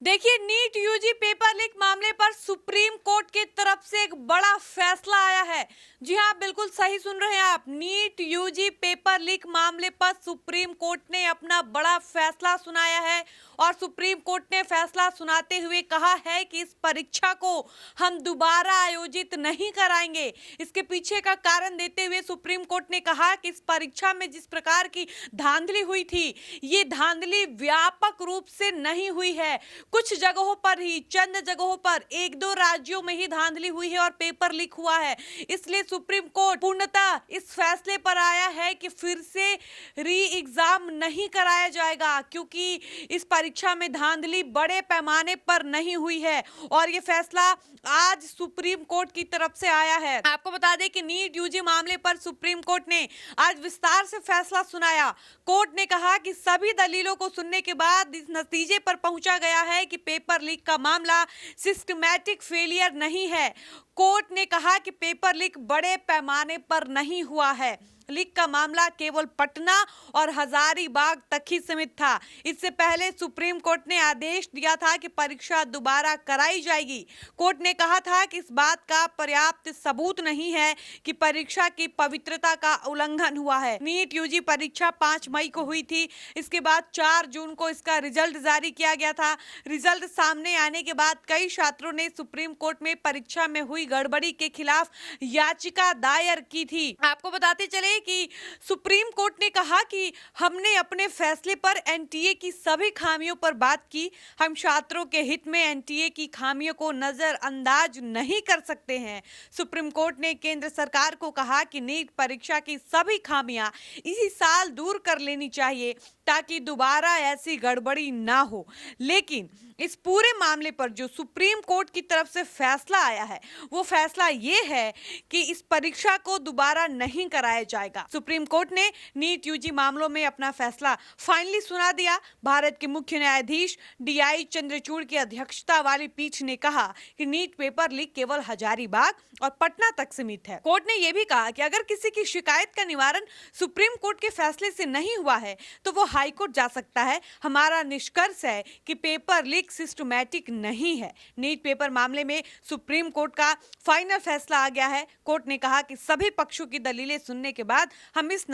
देखिए, NEET UG paper leak मामले पर सुप्रीम कोर्ट की तरफ से एक बड़ा फैसला आया है। जी हाँ, बिल्कुल सही सुन रहे हैं आप। नीट यूजी पेपर लीक मामले पर सुप्रीम कोर्ट ने अपना बड़ा फैसला सुनाया है और सुप्रीम कोर्ट ने फैसला सुनाते हुए कहा है कि इस परीक्षा को हम दोबारा आयोजित नहीं कराएंगे। इसके पीछे का कारण देते हुए सुप्रीम कोर्ट ने कहा कि इस परीक्षा में जिस प्रकार की धांधली हुई थी, ये धांधली व्यापक रूप से नहीं हुई है। कुछ जगहों पर ही, चंद जगहों पर, एक दो राज्यों में ही धांधली हुई है और पेपर लीक हुआ है। इसलिए सुप्रीम कोर्ट पूर्णतः इस फैसले पर आया है कि फिर से री एग्जाम नहीं कराया जाएगा, क्योंकि इस परीक्षा में धांधली बड़े पैमाने पर नहीं हुई है और ये फैसला आज सुप्रीम कोर्ट की तरफ से आया है। आपको बता दें कि नीट यूजी मामले पर सुप्रीम कोर्ट ने आज विस्तार से फैसला सुनाया। कोर्ट ने कहा कि सभी दलीलों को सुनने के बाद इस नतीजे पर पहुंचा गया है कि पेपर लीक का मामला सिस्टमैटिक फेलियर नहीं है। कोर्ट ने कहा कि पेपर लीक बड़े पैमाने पर नहीं हुआ है। लीक का मामला केवल पटना और हजारीबाग तक ही सीमित था। इससे पहले सुप्रीम कोर्ट ने आदेश दिया था कि परीक्षा दोबारा कराई जाएगी। कोर्ट ने कहा था कि इस बात का पर्याप्त सबूत नहीं है कि परीक्षा की पवित्रता का उल्लंघन हुआ है। नीट यूजी परीक्षा 5 मई को हुई थी। इसके बाद 4 जून को इसका रिजल्ट जारी किया गया था। रिजल्ट सामने आने के बाद कई छात्रों ने सुप्रीम कोर्ट में परीक्षा में हुई गड़बड़ी के खिलाफ याचिका दायर की थी। आपको बताते चले कि सुप्रीम कोर्ट ने कहा कि हमने अपने फैसले पर एनटीए की सभी खामियों पर बात की। हम छात्रों के हित में एनटीए की खामियों को नजरअंदाज नहीं कर सकते हैं। सुप्रीम कोर्ट ने केंद्र सरकार को कहा कि नीट परीक्षा की सभी खामियां इसी साल दूर कर लेनी चाहिए ताकि दोबारा ऐसी गड़बड़ी ना हो। लेकिन इस पूरे मामले पर जो सुप्रीम कोर्ट की तरफ से फैसला आया है, वो फैसला ये है कि इस परीक्षा को दोबारा नहीं कराया जाएगा। सुप्रीम कोर्ट ने नीट यूजी मामलों में अपना फैसला फाइनली सुना दिया। भारत के मुख्य न्यायाधीश डीआई चंद्रचूड़ की अध्यक्षता वाली पीठ ने कहा कि नीट पेपर लीक केवल हजारीबाग और पटना तक सीमित है। कोर्ट ने यह भी कहा कि अगर किसी की शिकायत का निवारण सुप्रीम कोर्ट के फैसले से नहीं हुआ है तो वो हाई कोर्ट जा सकता है। हमारा निष्कर्ष है कि पेपर लीक सिस्टमैटिक नहीं है। नीट पेपर मामले में सुप्रीम कोर्ट का फाइनल फैसला आ गया है। कोर्ट ने कहा कि सभी पक्षों की दलीलें सुनने के बाद हम इस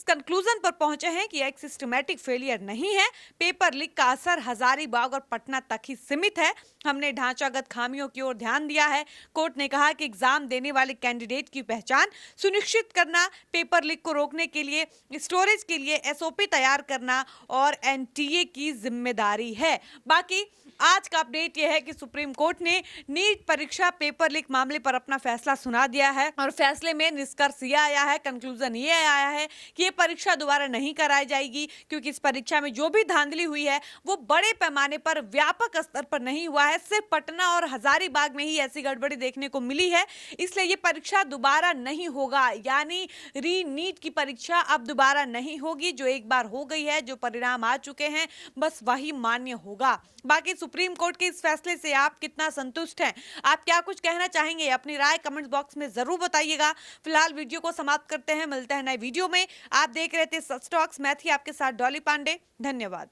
कंक्लूजन पर पहुंचे हैं कि एक सिस्टमैटिक फेलियर नहीं है। पेपर लीक का असर हजारीबाग और पटना तक ही सीमित है। हमने ढांचागत खामियों की ओर ध्यान दिया है। कोर्ट ने कहा कि एग्जाम देने वाले कैंडिडेट की पहचान सुनिश्चित करना, पेपर लीक को रोकने के लिए स्टोरेज के लिए एसओपी तैयार करना और एनटीए की जिम्मेदारी है। बाकी आज का अपडेट यह है कि सुप्रीम कोर्ट ने नीट परीक्षा पेपर लीक मामले पर अपना फैसला सुना दिया है और फैसले में निष्कर्ष ये आया है, कंक्लूजन ये आया है कि ये परीक्षा दोबारा नहीं कराई जाएगी, क्योंकि इस परीक्षा में जो भी धांधली हुई है वो बड़े पैमाने पर, व्यापक स्तर पर नहीं हुआ है। सिर्फ पटना और हजारीबाग में ही ऐसी गड़बड़ी देखने को मिली है। इसलिए ये परीक्षा दोबारा नहीं होगा, यानी री नीट की परीक्षा अब दोबारा नहीं होगी। जो एक बार हो गई है, जो परिणाम आ चुके हैं, बस वही मान्य होगा। बाकी सुप्रीम कोर्ट के इस फैसले से आप कितना संतुष्ट हैं? आप क्या कुछ कहना चाहेंगे? अपनी राय कमेंट बॉक्स में जरूर बताइएगा। फिलहाल वीडियो को समाप्त करते हैं, मिलते हैं नए वीडियो में। आप देख रहे थे सच टॉक्स, मैं थी आपके साथ डॉली पांडे। धन्यवाद।